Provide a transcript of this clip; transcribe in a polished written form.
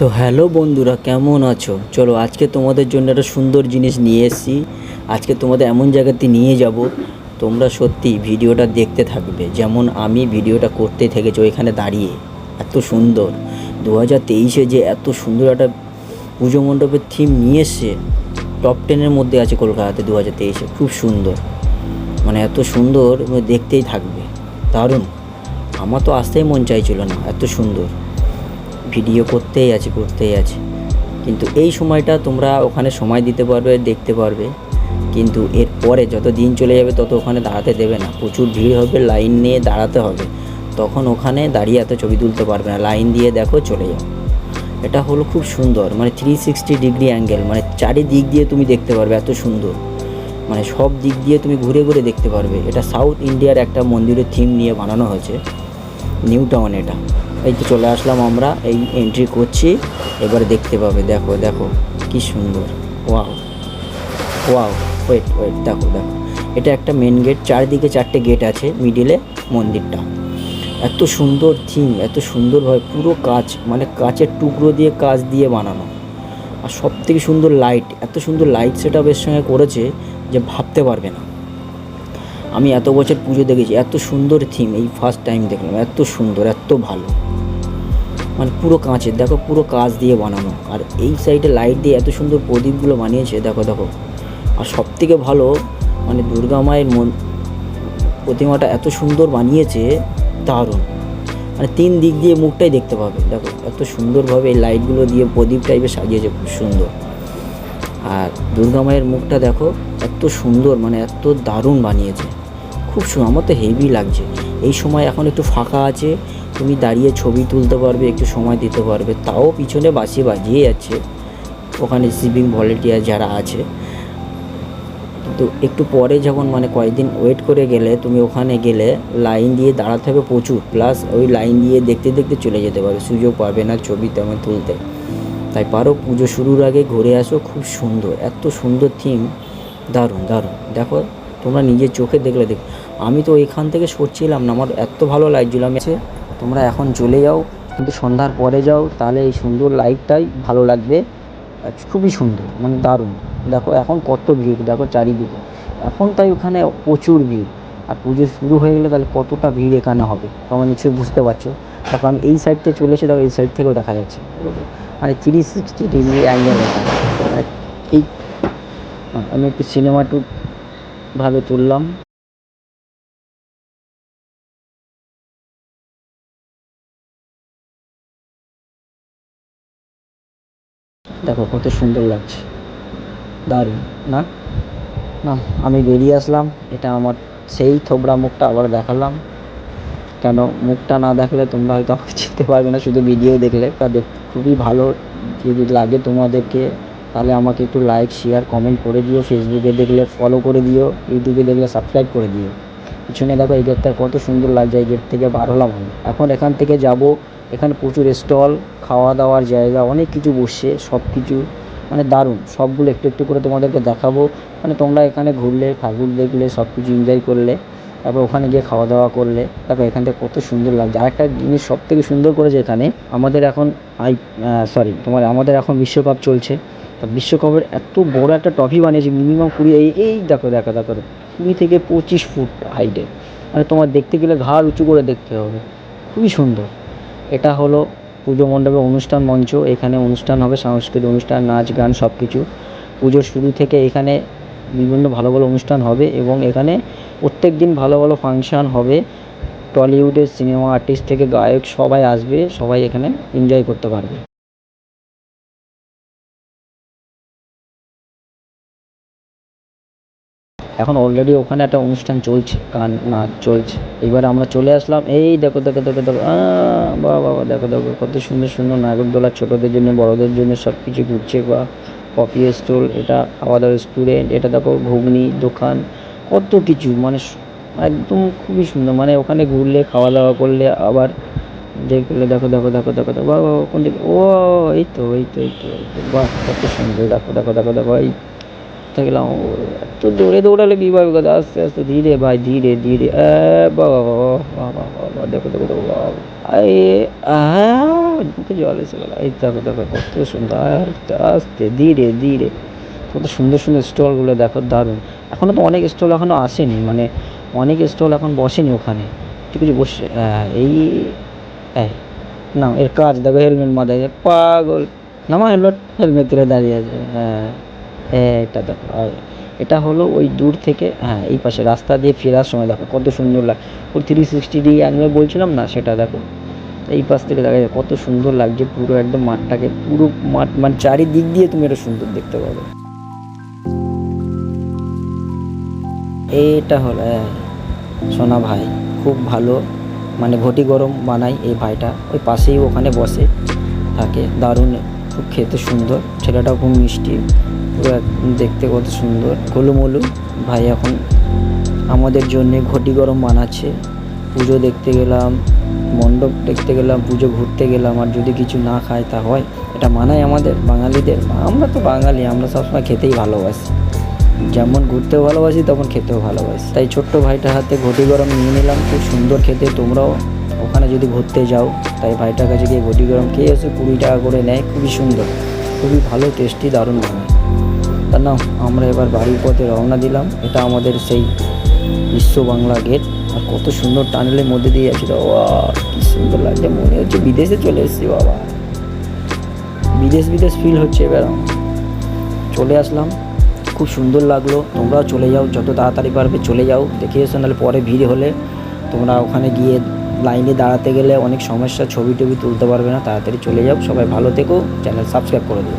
তো হ্যালো বন্ধুরা, কেমন আছো? চলো আজকে তোমাদের জন্য একটা সুন্দর জিনিস নিয়ে এসেছি। আজকে তোমাদের এমন জায়গাতে নিয়ে যাব, তোমরা সত্যি ভিডিওটা দেখতে থাকবে। যেমন আমি ভিডিওটা করতে থেকেছি ওইখানে দাঁড়িয়ে। এত সুন্দর 2023-এ যে এত সুন্দর একটা পুজো মণ্ডপের থিম নিয়ে এসছে, টপ 10-এর মধ্যে আছে কলকাতাতে 2023-এ। খুব সুন্দর, মানে এত সুন্দর দেখতেই থাকবে, দারুণ। আমার তো আসতেই মন চাইছিল না, এত সুন্দর। ভিডিও করতেই আছে, কিন্তু এই সময়টা তোমরা ওখানে সময় দিতে পারবে, দেখতে পারবে। কিন্তু এর পরে যত দিন চলে যাবে তত ওখানে দাঁড়াতে দেবে না, প্রচুর ভিড় হবে, লাইন নিয়ে দাঁড়াতে হবে। তখন ওখানে দাঁড়িয়ে এত ছবি তুলতে পারবে না, লাইন দিয়ে দেখো চলে যাও। এটা হলো খুব সুন্দর, মানে 360 ডিগ্রি অ্যাঙ্গেল, মানে চারিদিক দিয়ে তুমি দেখতে পারবে, এত সুন্দর। মানে সব দিক দিয়ে তুমি ঘুরে ঘুরে দেখতে পারবে। এটা সাউথ ইন্ডিয়ার একটা মন্দিরের থিম নিয়ে বানানো হয়েছে, নিউ টাউন। এটা এই তো চলে আসলাম আমরা, এই এন্ট্রি করছি, এবার দেখতে পাবে। দেখো দেখো কি সুন্দর, ওয়াও ওয়াও। ওয়েট ওয়েট, দেখো দেখো, এটা একটা মেন গেট, চারদিকে চারটে গেট আছে, মিডিলে মন্দিরটা। এত সুন্দর থিম, এত সুন্দরভাবে পুরো কাচ, মানে কাচের টুকরো দিয়ে কাচ দিয়ে বানানো। আর সব থেকে সুন্দর লাইট, এত সুন্দর লাইট সেট আপের সঙ্গে করেছে যে ভাবতে পারবে না। আমি এত বছর পুজো দেখেছি, এত সুন্দর থিম এই ফার্স্ট টাইম দেখলাম। এত সুন্দর, এত ভালো, মানে পুরো কাঁচের, দেখো পুরো কাঁচ দিয়ে বানানো। আর এই সাইডে লাইট দিয়ে এত সুন্দর প্রদীপগুলো বানিয়েছে, দেখো দেখো। আর সব থেকে ভালো, মানে দুর্গা মায়ের প্রতিমাটা এত সুন্দর বানিয়েছে, দারুণ। মানে 3 দিক দিয়ে মুখটাই দেখতে পাবে, দেখো এত সুন্দরভাবে এই লাইটগুলো দিয়ে প্রদীপ টাইপের সাজিয়েছে, খুব সুন্দর। আর দুর্গা মায়ের মুখটা দেখো, এত সুন্দর, মানে এত দারুণ বানিয়েছে, খুব সুন্দর। আমার তো হেভি লাগছে। এই সময় এখন একটু ফাঁকা আছে, তুমি দাঁড়িয়ে ছবি তুলতে পারবে, একটু সময় দিতে পারবে। তাও পিছনে বাঁশি বাজিয়ে যাচ্ছে ওখানে সিভিক ভলেন্টিয়ার যারা আছে। কিন্তু একটু পরে যখন, মানে কয়েকদিন ওয়েট করে গেলে, তুমি ওখানে গেলে লাইন দিয়ে দাঁড়াতে হবে প্রচুর, প্লাস ওই লাইন দিয়ে দেখতে দেখতে চলে যেতে পারবে, সুযোগ পাবে না ছবি তেমন তুলতে। তাই পারো পুজো শুরুর আগে ঘুরে আসো, খুব সুন্দর, এত সুন্দর থিম, দারুণ দারুণ। দেখো তোমরা নিজের চোখে দেখলে আমি তো এখান থেকে সরছিলাম না, আমার এত ভালো লাগছিল। তোমরা এখন চলে যাও, কিন্তু সন্ধ্যার পরে যাও, তাহলে এই সুন্দর লাইটটাই ভালো লাগবে। খুবই সুন্দর, মানে দারুণ। দেখো এখন কত ভিড়, দেখো চারিদিকে এখন, তাই ওখানে প্রচুর ভিড়। আর পুজো শুরু হয়ে গেলে তাহলে কতটা ভিড় এখানে হবে তোমরা নিশ্চয়ই বুঝতে পারছো। দেখো আমি এই সাইড থেকে চলে এসে, দেখো এই সাইড থেকেও দেখা যাচ্ছে, মানে 360 ডিগ্রি অ্যাঙ্গেল। মানে এই আমি একটু সিনেমাটিক ভাবে তুললাম। দেখো কত সুন্দর লাগছে, দারুণ না? না, আমি বেরিয়ে আসলাম। এটা আমার সেই থোবড়া মুখটা আবার দেখালাম, কেন মুখটা না দেখালে তোমরা হয়তো আমাকে চিনতে পারবে না, শুধু ভিডিও দেখলে। তাদের খুবই ভালো যদি লাগে তোমাদেরকে, তাহলে আমাকে একটু লাইক শেয়ার কমেন্ট করে দিও। ফেসবুকে দেখলে ফলো করে দিও, ইউটিউবে দেখলে সাবস্ক্রাইব করে দিও। পিছনে দেখো এই গেটটা কত সুন্দর লাগছে, এই গেট থেকে বার হলাম আমি। এখন এখান থেকে যাব, এখানে প্রচুর স্টল, খাওয়া দাওয়ার জায়গা, অনেক কিছু বসছে, সব কিছু মানে দারুণ। সবগুলো একটু একটু করে তোমাদেরকে দেখাবো। মানে তোমরা এখানে ঘুরলে, ঠাকুর দেখলে, সব কিছু এনজয় করলে, তারপর ওখানে গিয়ে খাওয়া দাওয়া করলে। দেখো এখান থেকে কত সুন্দর লাগছে। আরেকটা জিনিস সব থেকে সুন্দর করেছে এখানে, আমাদের এখন আমাদের এখন বিশ্বকাপ চলছে। তা বিশ্বকাপের এত বড় একটা ট্রফি বানিয়েছে, মিনিমাম 20, এই দেখো দেখো দেখো 20 থেকে 25 ফুট হাইটে। মানে তোমার দেখতে গেলে ঘাড় উঁচু করে দেখতে হবে, খুবই সুন্দর। এটা হলো পুজো মণ্ডপের অনুষ্ঠান মঞ্চ। এখানে অনুষ্ঠান হবে, সাংস্কৃতিক অনুষ্ঠান, নাচ গান সব কিছু। পুজোর শুরু থেকে এখানে বিভিন্ন ভালো ভালো অনুষ্ঠান হবে, এবং এখানে প্রত্যেক দিন ভালো ভালো ফাংশান হবে। টলিউডের সিনেমা আর্টিস্ট থেকে গায়ক সবাই আসবে, সবাই এখানে এনজয় করতে পারবে। এখন অলরেডি ওখানে একটা অনুষ্ঠান চলছে, গান নাচ চলছে। এবার আমরা চলে আসলাম, এই দেখো দেখো দেখো দেখো, বাহ বাবা, দেখো দেখো কত সুন্দর সুন্দর নাগরদোলা, ছোটোদের জন্য বড়োদের জন্য সব কিছু ঘুরছে। বা কফি স্টল, এটা খাওয়া দাওয়ার রেস্টুরেন্ট, এটা দেখো ঘুগনি দোকান, কত কিছু, মানে একদম খুবই সুন্দর। মানে ওখানে ঘুরলে, খাওয়া দাওয়া করলে, আবার দেখলে, দেখো দেখো দেখো দেখো দেখো, বাহ বাহ, কোন দিকে, ও এই তো এই তো এই তো এই তো, বাহ কত সুন্দর। দেখো দেখো দেখো দেখো, এই গেলাম। তো দৌড়ে দৌড়ালে কি পাবে কথা, আস্তে আস্তে, ধীরে ভাই, ধীরে ধীরে। বাবা বাবা বাবা বাবা, দেখো দেখো দেখো, বাবা মুখে জল এসে গেল। এই দেখো দেখো কত সুন্দর, আস্তে আস্তে ধীরে ধীরে কত সুন্দর সুন্দর স্টলগুলো দেখো, দারুণ। এখনও তো অনেক স্টল এখনও আসেনি, মানে অনেক স্টল এখন বসেনি ওখানে, ঠিক আছে বসে। এই না এর কাজ দেখো, হেলমেট মাথায় পাগল, নামা হেলমেট, হেলমেট তুলে দাঁড়িয়ে আছে। এটা দেখো, এটা হলো ওই দূর থেকে, এই পাশে রাস্তা দিয়ে ফেরার সময় দেখো কত সুন্দর লাগে, ওই 360 অ্যাঙ্গেল বলছিলাম না, সেটা দেখো এই পাশ থেকে দেখা যায় কত সুন্দর লাগছে পুরো একদম মাঠটাকে, পুরো মাঠ মানে চারিদিক দিয়ে তুমি এটা সুন্দর দেখতে পাবে। এইটা হলো সোনা ভাই, খুব ভালো মানে ঘটি গরম বানায় এই ভাইটা, ওই পাশেই ওখানে বসে থাকে, দারুণ, খুব খেতে সুন্দর, ছেলেটাও খুব মিষ্টি, পুরো দেখতে কত সুন্দর গোলুমলু। ভাই এখন আমাদের জন্যে ঘটি গরম বানাচ্ছে। পুজো দেখতে গেলাম, মণ্ডপ দেখতে গেলাম, পুজো ঘুরতে গেলাম, আর যদি কিছু না খায় তা হয়? এটা মানায় আমাদের বাঙালিদের? আমরা তো বাঙালি, আমরা সবসময় খেতেই ভালোবাসি, যেমন ঘুরতেও ভালোবাসি তখন খেতেও ভালোবাসি। তাই ছোট্ট ভাইটার হাতে ঘটি গরম নিয়ে নিলাম, খুব সুন্দর খেতে। তোমরাও ওখানে যদি ঘুরতে যাও, তাই ভাইটার কাছে গিয়ে ঘটি গরম খেয়ে এসে 20 টাকা করে নেয়, খুবই সুন্দর, খুবই ভালো, টেস্টি, দারুণ বানায়। তা না, আমরা এবার বাড়ির পথে রওনা দিলাম। এটা আমাদের সেই বিশ্ব বাংলা গেট, আর কত সুন্দর টানেলের মধ্যে দিয়ে যাচ্ছিল, কি সুন্দর লাগছে, মনে হচ্ছে বিদেশে চলে এসেছি বাবা, বিদেশ বিদেশ ফিল হচ্ছে। এবার চলে আসলাম, খুব সুন্দর লাগলো। তোমরাও চলে যাও, যত তাড়াতাড়ি পারবে চলে যাও, দেখে এসো, নাহলে পরে ভিড় হলে তোমরা ওখানে গিয়ে লাইনে দাঁড়াতে গেলে অনেক সমস্যা, ছবি টবি তুলতে পারবে না। তাড়াতাড়ি চলে যাও, সবাই ভালো থেকো, চ্যানেল সাবস্ক্রাইব করে দিও।